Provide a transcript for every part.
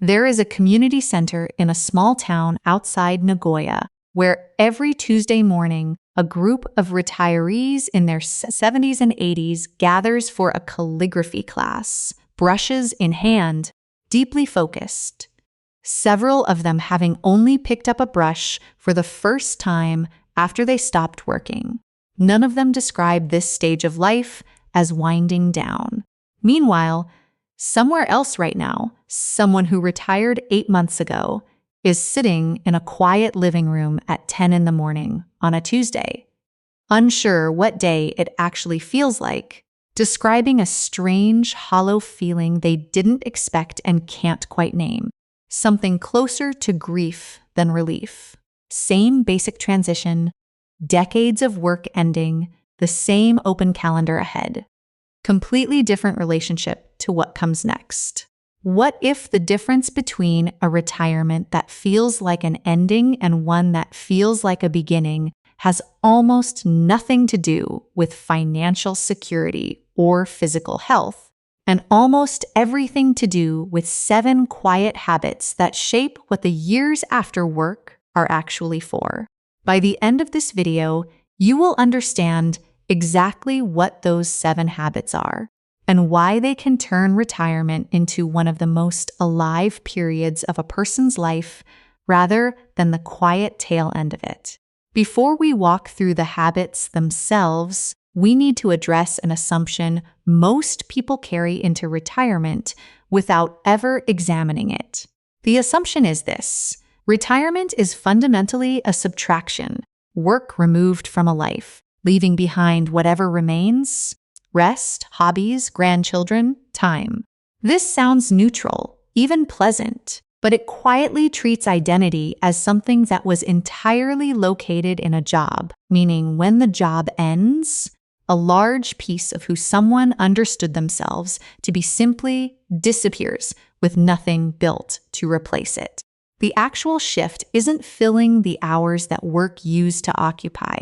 There is a community center in a small town outside Nagoya where every Tuesday morning, a group of retirees in their 70s and 80s gathers for a calligraphy class, brushes in hand, deeply focused. Several of them having only picked up a brush for the first time after they stopped working. None of them describe this stage of life as winding down. Meanwhile, somewhere else right now, someone who retired 8 months ago is sitting in a quiet living room at 10 in the morning on a Tuesday, unsure what day it actually feels like, describing a strange, hollow feeling they didn't expect and can't quite name, something closer to grief than relief. Same basic transition, decades of work ending, the same open calendar ahead. Completely different relationship to what comes next. What if the difference between a retirement that feels like an ending and one that feels like a beginning has almost nothing to do with financial security or physical health, and almost everything to do with 7 quiet habits that shape what the years after work are actually for? By the end of this video, you will understand exactly what those 7 habits are and why they can turn retirement into one of the most alive periods of a person's life rather than the quiet tail end of it. Before we walk through the habits themselves, we need to address an assumption most people carry into retirement without ever examining it. The assumption is this: retirement is fundamentally a subtraction, work removed from a life, leaving behind whatever remains: rest, hobbies, grandchildren, time. This sounds neutral, even pleasant, but it quietly treats identity as something that was entirely located in a job, meaning when the job ends, a large piece of who someone understood themselves to be simply disappears with nothing built to replace it. The actual shift isn't filling the hours that work used to occupy.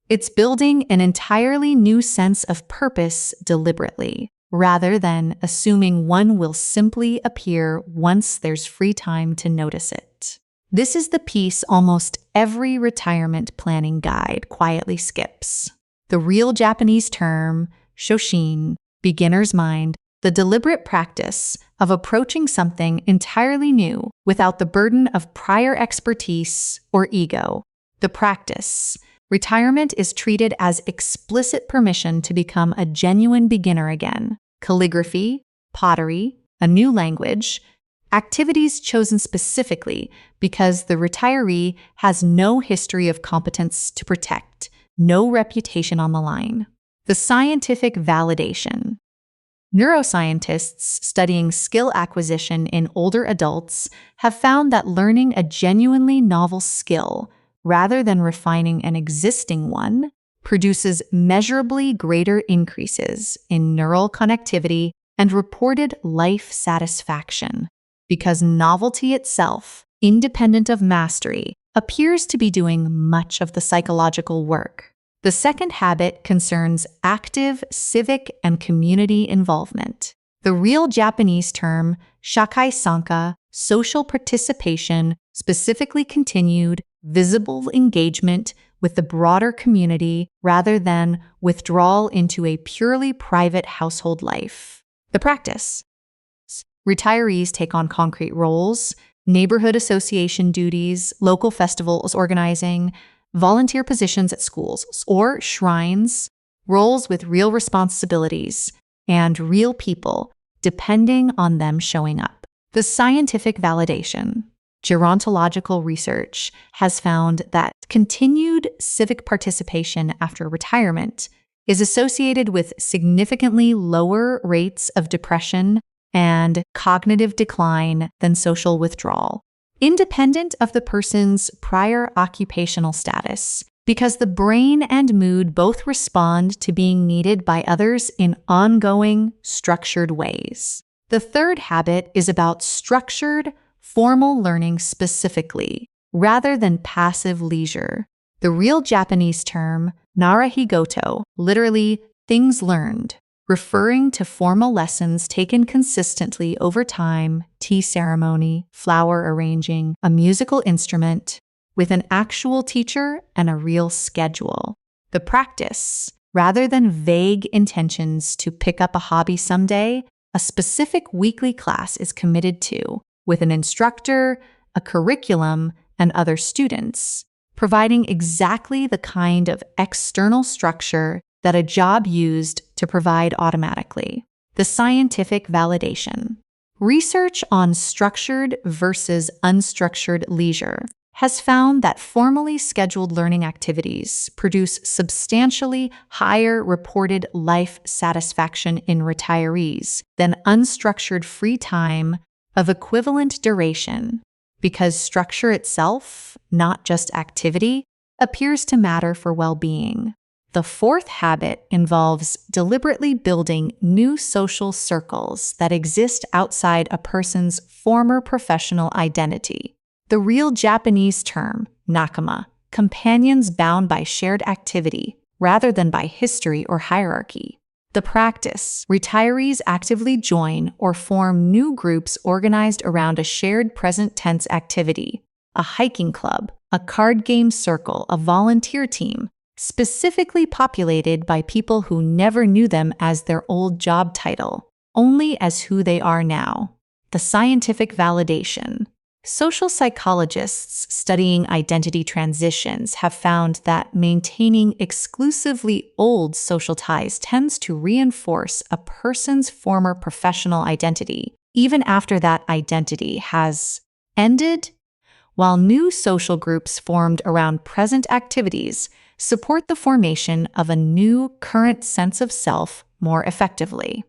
It's building an entirely new sense of purpose deliberately, rather than assuming one will simply appear once there's free time to notice it. This is the piece almost every retirement planning guide quietly skips. The real Japanese term, Shoshin, beginner's mind, the deliberate practice of approaching something entirely new without the burden of prior expertise or ego. The practice. Retirement is treated as explicit permission to become a genuine beginner again. Calligraphy, pottery, a new language, activities chosen specifically because the retiree has no history of competence to protect, no reputation on the line. The scientific validation. Neuroscientists studying skill acquisition in older adults have found that learning a genuinely novel skill, rather than refining an existing one, produces measurably greater increases in neural connectivity and reported life satisfaction, because novelty itself, independent of mastery, appears to be doing much of the psychological work. The second habit concerns active civic and community involvement. The real Japanese term, shakai sanka, social participation, specifically continued, visible engagement with the broader community rather than withdrawal into a purely private household life. The practice. Retirees take on concrete roles, neighborhood association duties, local festivals organizing, volunteer positions at schools or shrines, roles with real responsibilities, and real people, depending on them showing up. The scientific validation. Gerontological research has found that continued civic participation after retirement is associated with significantly lower rates of depression and cognitive decline than social withdrawal, independent of the person's prior occupational status, because the brain and mood both respond to being needed by others in ongoing, structured ways. The third habit is about structured, formal learning specifically, rather than passive leisure. The real Japanese term, narahigoto, literally things learned, referring to formal lessons taken consistently over time, tea ceremony, flower arranging, a musical instrument, with an actual teacher and a real schedule. The practice, rather than vague intentions to pick up a hobby someday, a specific weekly class is committed to, with an instructor, a curriculum, and other students, providing exactly the kind of external structure that a job used to provide automatically. The scientific validation. Research on structured versus unstructured leisure has found that formally scheduled learning activities produce substantially higher reported life satisfaction in retirees than unstructured free time of equivalent duration, because structure itself, not just activity, appears to matter for well-being. The fourth habit involves deliberately building new social circles that exist outside a person's former professional identity. The real Japanese term, nakama, companions bound by shared activity rather than by history or hierarchy. The practice, retirees actively join or form new groups organized around a shared present tense activity, a hiking club, a card game circle, a volunteer team, specifically populated by people who never knew them as their old job title, only as who they are now. The scientific validation. Social psychologists studying identity transitions have found that maintaining exclusively old social ties tends to reinforce a person's former professional identity, even after that identity has ended, while new social groups formed around present activities support the formation of a new current sense of self more effectively.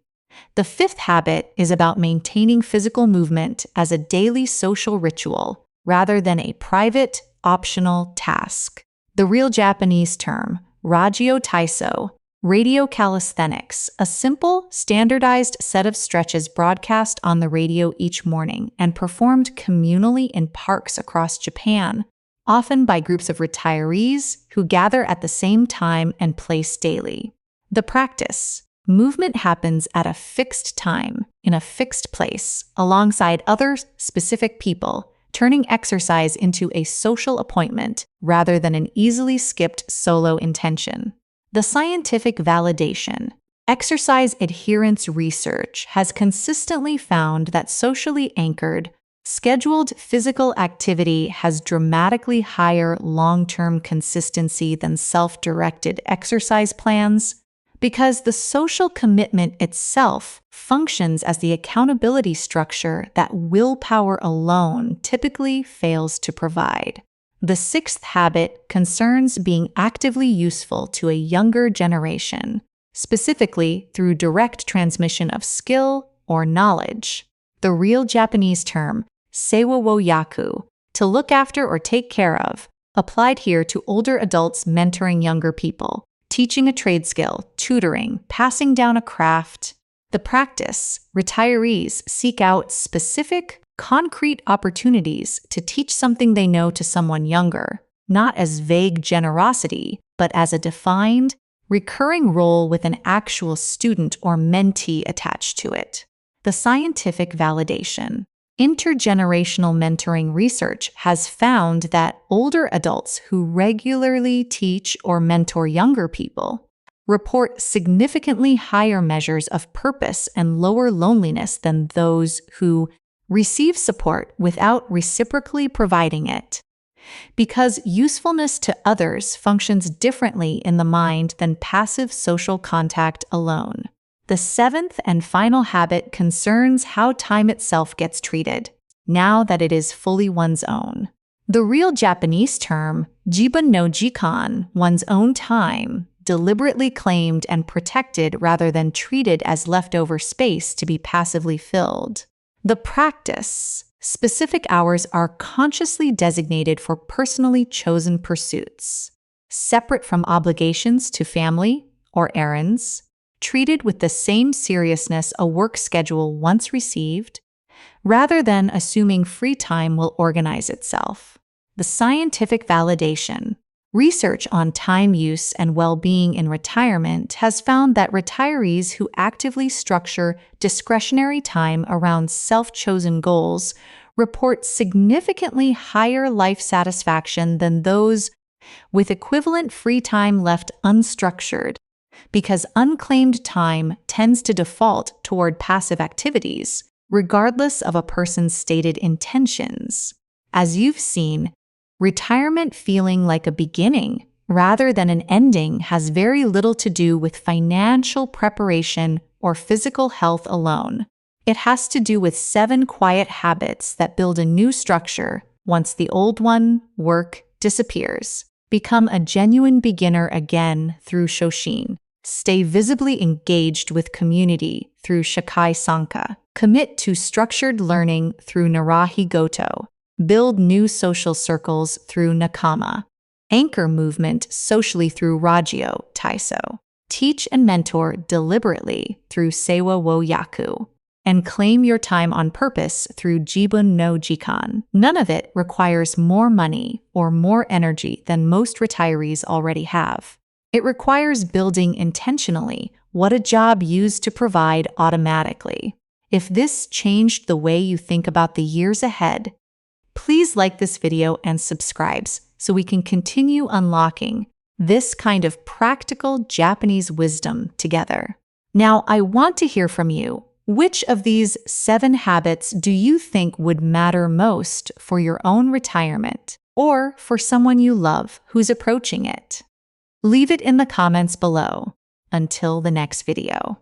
The fifth habit is about maintaining physical movement as a daily social ritual rather than a private, optional task. The real Japanese term, rajio taisou, radio calisthenics, a simple, standardized set of stretches broadcast on the radio each morning and performed communally in parks across Japan, often by groups of retirees who gather at the same time and place daily. The practice. Movement happens at a fixed time, in a fixed place, alongside other specific people, turning exercise into a social appointment rather than an easily skipped solo intention. The scientific validation. Exercise adherence research has consistently found that socially anchored, scheduled physical activity has dramatically higher long-term consistency than self-directed exercise plans, because the social commitment itself functions as the accountability structure that willpower alone typically fails to provide. The sixth habit concerns being actively useful to a younger generation, specifically through direct transmission of skill or knowledge. The real Japanese term, sewa wo yaku, to look after or take care of, applied here to older adults mentoring younger people, teaching a trade skill, tutoring, passing down a craft. The practice, retirees seek out specific, concrete opportunities to teach something they know to someone younger, not as vague generosity, but as a defined, recurring role with an actual student or mentee attached to it. The scientific validation. Intergenerational mentoring research has found that older adults who regularly teach or mentor younger people report significantly higher measures of purpose and lower loneliness than those who receive support without reciprocally providing it, because usefulness to others functions differently in the mind than passive social contact alone. The seventh and final habit concerns how time itself gets treated, now that it is fully one's own. The real Japanese term, jibun no jikan, one's own time, deliberately claimed and protected rather than treated as leftover space to be passively filled. The practice. Specific hours are consciously designated for personally chosen pursuits, separate from obligations to family or errands, treated with the same seriousness a work schedule once received, rather than assuming free time will organize itself. The scientific validation. Research on time use and well-being in retirement has found that retirees who actively structure discretionary time around self-chosen goals report significantly higher life satisfaction than those with equivalent free time left unstructured, because unclaimed time tends to default toward passive activities, regardless of a person's stated intentions. As you've seen, retirement feeling like a beginning rather than an ending has very little to do with financial preparation or physical health alone. It has to do with 7 quiet habits that build a new structure once the old one, work, disappears. Become a genuine beginner again through Shoshin. Stay visibly engaged with community through shakai sanka. Commit to structured learning through narahigoto. Build new social circles through nakama. Anchor movement socially through rajio, taisou. Teach and mentor deliberately through sewa yaku. And claim your time on purpose through jibun no jikan. None of it requires more money or more energy than most retirees already have. It requires building intentionally what a job used to provide automatically. If this changed the way you think about the years ahead, please like this video and subscribe so we can continue unlocking this kind of practical Japanese wisdom together. Now, I want to hear from you. Which of these 7 habits do you think would matter most for your own retirement or for someone you love who's approaching it? Leave it in the comments below. Until the next video.